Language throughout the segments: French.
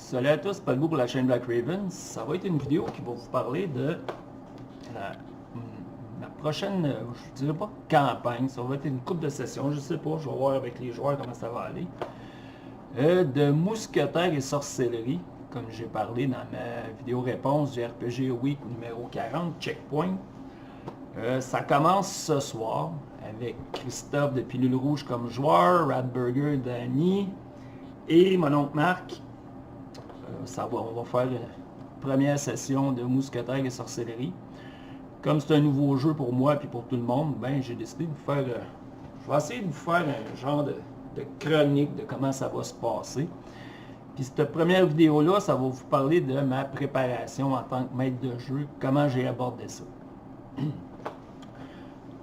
Salut à tous, Paul Beau pour la chaîne Black Raven. Ça va être une vidéo qui va vous parler de la prochaine, je dirais pas campagne, ça va être une coupe de sessions, je sais pas, je vais voir avec les joueurs comment ça va aller. De mousquetaires et sorcellerie, comme j'ai parlé dans ma vidéo réponse du RPG Week numéro 40, Checkpoint. Ça commence ce soir avec Christophe de Pilule Rouge comme joueur, Radburger, Danny et mon oncle Marc. On va faire une première session de mousquetaires et sorcellerie. Comme c'est un nouveau jeu pour moi et pour tout le monde, ben j'ai décidé de vous faire... je vais essayer de vous faire un genre de chronique de comment ça va se passer. Puis cette première vidéo-là, ça va vous parler de ma préparation en tant que maître de jeu, comment j'ai abordé ça.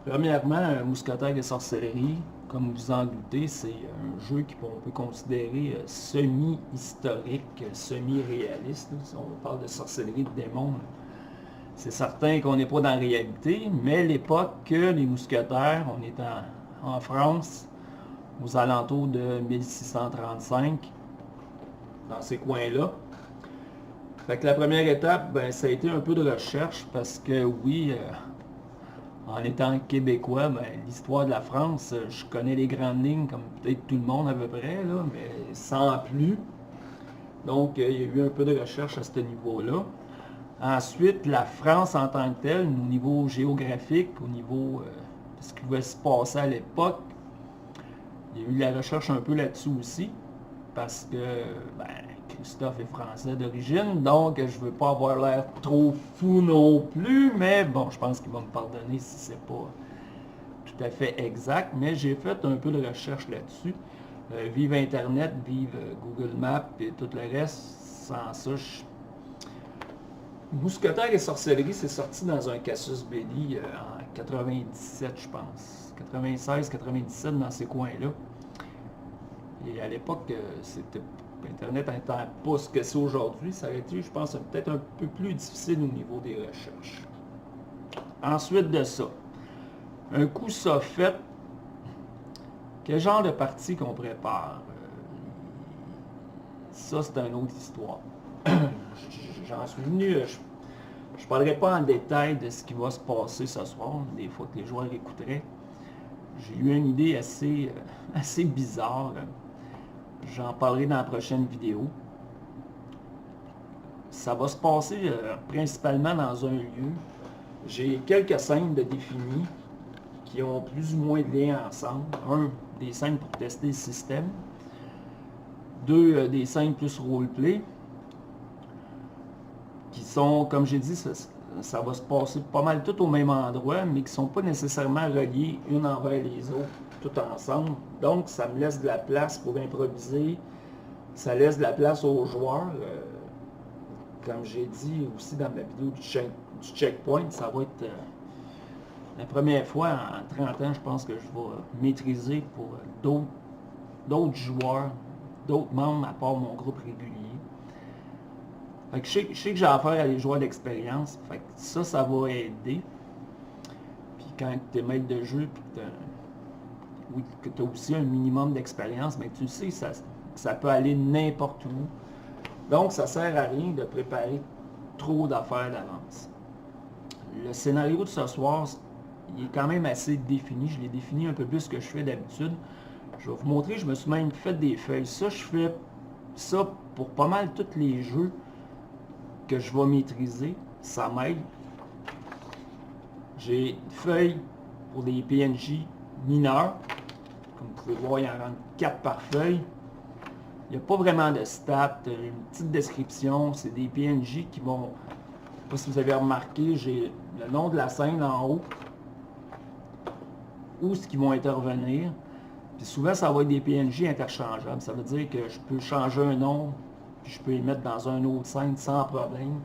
Premièrement, mousquetaires et sorcellerie, comme vous en doutez, c'est un jeu qu'on peut considérer semi-historique, semi-réaliste. Si on parle de sorcellerie de démons, c'est certain qu'on n'est pas dans la réalité, mais l'époque que les mousquetaires, on est en France, aux alentours de 1635, dans ces coins-là. Fait que la première étape, ben, ça a été un peu de recherche, parce que oui, en étant québécois, ben, l'histoire de la France, je connais les grandes lignes, comme peut-être tout le monde à peu près, là, mais sans plus. Donc, il y a eu un peu de recherche à ce niveau-là. Ensuite, la France en tant que telle, au niveau géographique, au niveau de ce qui pouvait se passer à l'époque, il y a eu de la recherche un peu là-dessus aussi, parce que ben, Christophe est français d'origine, donc je veux pas avoir l'air trop fou non plus, mais bon, je pense qu'il va me pardonner si c'est pas tout à fait exact, mais j'ai fait un peu de recherche là-dessus. Vive Internet, vive Google Maps et tout le reste, sans ça, Mousquetaires et sorcellerie, c'est sorti dans un Casus Belli en 97, je pense. 96, 97, dans ces coins-là. Et à l'époque, c'était Internet n'étant pas ce que c'est aujourd'hui, ça aurait été, je pense, peut-être un peu plus difficile au niveau des recherches. Ensuite de ça, un coup ça fait, quel genre de partie qu'on prépare? Ça, c'est une autre histoire. J'en suis venu, je ne parlerai pas en détail de ce qui va se passer ce soir, des fois que les joueurs écouteraient. J'ai eu une idée assez bizarre. J'en parlerai dans la prochaine vidéo. Ça va se passer principalement dans un lieu. J'ai quelques scènes de définies qui ont plus ou moins de liens ensemble. Un, des scènes pour tester le système. Deux, des scènes plus roleplay. Qui sont, comme j'ai dit, ça va se passer pas mal tout au même endroit, mais qui ne sont pas nécessairement reliés une envers les autres, tout ensemble. Donc, ça me laisse de la place pour improviser, ça laisse de la place aux joueurs. Comme j'ai dit aussi dans ma vidéo du checkpoint, ça va être la première fois en 30 ans, je pense que je vais maîtriser pour d'autres joueurs, d'autres membres à part mon groupe régulier. Fait que je sais que j'ai affaire à des joueurs d'expérience. Fait que ça va aider. Puis quand tu es maître de jeu, puis que tu as aussi un minimum d'expérience, mais tu sais que ça peut aller n'importe où. Donc, ça sert à rien de préparer trop d'affaires d'avance. Le scénario de ce soir, il est quand même assez défini. Je l'ai défini un peu plus que je fais d'habitude. Je vais vous montrer, je me suis même fait des feuilles. Ça, je fais ça pour pas mal tous les jeux que je vais maîtriser, ça m'aide. J'ai une feuille pour des PNJ mineurs. Comme vous pouvez voir, il y en rentre 4 par feuille. Il n'y a pas vraiment de stats, une petite description. C'est des PNJ qui vont... Je ne sais pas si vous avez remarqué, j'ai le nom de la scène en haut. Où est-ce qu'ils vont intervenir. Puis souvent, ça va être des PNJ interchangeables. Ça veut dire que je peux changer un nom, puis je peux les mettre dans un autre scène sans problème.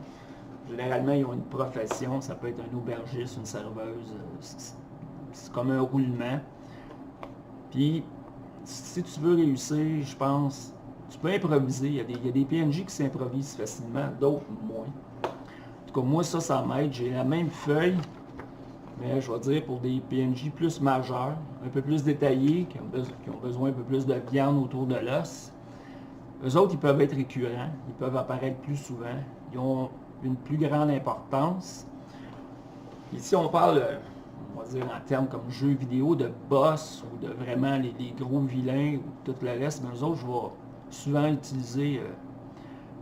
Généralement, ils ont une profession, ça peut être un aubergiste, une serveuse, c'est comme un roulement. Puis, si tu veux réussir, je pense, tu peux improviser. Il y a des PNJ qui s'improvisent facilement, d'autres moins. En tout cas, moi, ça m'aide. J'ai la même feuille, mais je vais dire pour des PNJ plus majeurs, un peu plus détaillés, qui ont besoin un peu plus de viande autour de l'os. Eux autres, ils peuvent être récurrents, ils peuvent apparaître plus souvent, ils ont une plus grande importance. Ici, on parle, on va dire en termes comme jeux vidéo, de boss ou de vraiment les gros vilains ou tout le reste, mais eux autres, je vais souvent utiliser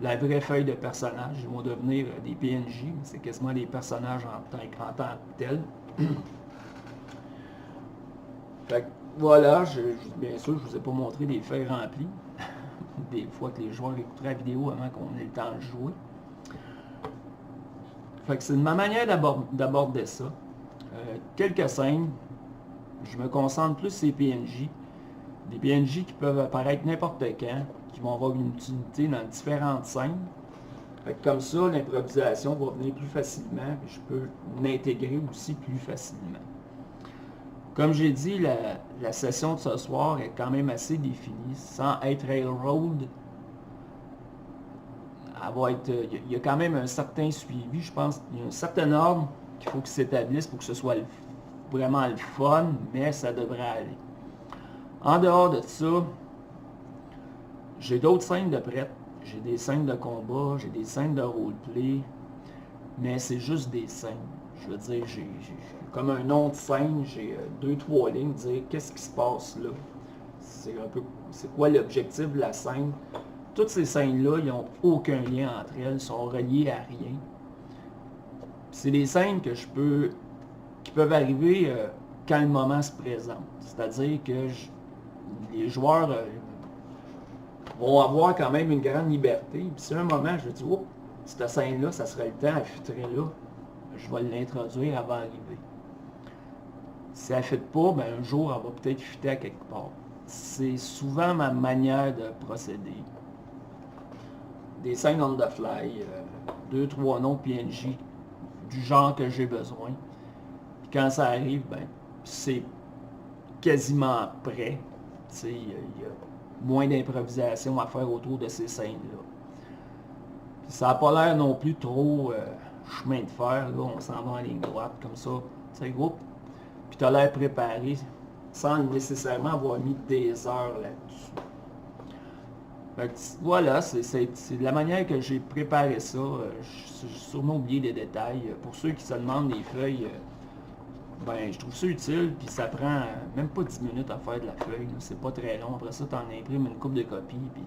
la vraie feuille de personnages. Ils vont devenir des PNJ, mais c'est quasiment des personnages en tant que tels. Fait que, voilà, bien sûr, je ne vous ai pas montré des feuilles remplies. Des fois que les joueurs écouteraient la vidéo avant qu'on ait le temps de jouer. Fait que c'est ma manière d'aborder ça. Quelques scènes, je me concentre plus sur les PNJ. Des PNJ qui peuvent apparaître n'importe quand, qui vont avoir une utilité dans différentes scènes. Fait que comme ça, l'improvisation va venir plus facilement, et je peux l'intégrer aussi plus facilement. Comme j'ai dit, la session de ce soir est quand même assez définie, sans être railroad. Il y a quand même un certain suivi, je pense. Il y a un certain ordre qu'il faut qu'il s'établisse pour que ce soit vraiment le fun, mais ça devrait aller. En dehors de ça, j'ai d'autres scènes de prête. J'ai des scènes de combat, j'ai des scènes de roleplay, mais c'est juste des scènes. Je veux dire, j'ai comme un nom de scène, j'ai 2-3 lignes, dire qu'est-ce qui se passe là. C'est quoi l'objectif de la scène. Toutes ces scènes-là, ils n'ont aucun lien entre elles, sont reliées à rien. C'est des scènes qui peuvent arriver quand le moment se présente. C'est-à-dire que les joueurs vont avoir quand même une grande liberté. Puis si à un moment, je dis, oh, cette scène-là, ça serait le temps, elle fitterait là, je vais l'introduire avant d'arriver. Si elle ne fit pas, ben un jour, elle va peut-être fitter à quelque part. C'est souvent ma manière de procéder. Des scènes on the fly, 2-3 noms de PNJ du genre que j'ai besoin. Puis quand ça arrive, ben c'est quasiment prêt. Il y a moins d'improvisation à faire autour de ces scènes-là. Ça n'a pas l'air non plus trop chemin de fer, là, on s'en va en ligne droite comme ça, puis tu as l'air préparé sans nécessairement avoir mis des heures là-dessus. Voilà, c'est la manière que j'ai préparé ça. J'ai sûrement oublié des détails. Pour ceux qui se demandent des feuilles, ben je trouve ça utile, puis ça prend même pas 10 minutes à faire de la feuille. C'est pas très long. Après ça, tu en imprimes une couple de copies, puis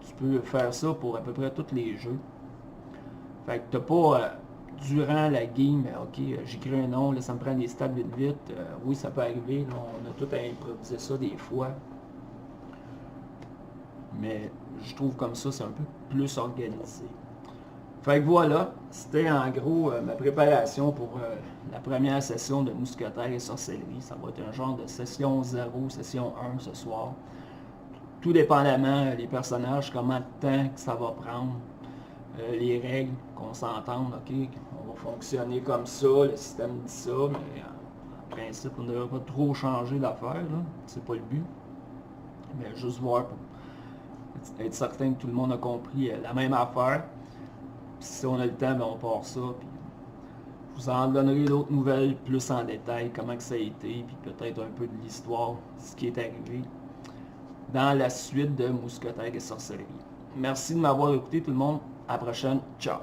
tu peux faire ça pour à peu près tous les jeux. Fait que t'as pas, durant la game, ok, j'écris un nom, là, ça me prend des stats vite. Oui, ça peut arriver, là, on a tout à improviser ça des fois. Mais je trouve comme ça, c'est un peu plus organisé. Fait que voilà, c'était en gros ma préparation pour la première session de Mousquetaires et Sorcellerie. Ça va être un genre de session 0, session 1 ce soir. Tout dépendamment des personnages, comment de temps que ça va prendre, les règles, qu'on s'entende, ok, on va fonctionner comme ça, le système dit ça, mais en principe, on ne devrait pas trop changer d'affaires, c'est pas le but. Mais juste voir pour être certain que tout le monde a compris la même affaire. Puis si on a le temps, ben on part ça. Puis je vous en donnerai d'autres nouvelles plus en détail, comment que ça a été, puis peut-être un peu de l'histoire, ce qui est arrivé dans la suite de Mousquetaires et Sorcellerie. Merci de m'avoir écouté tout le monde. À la prochaine. Ciao.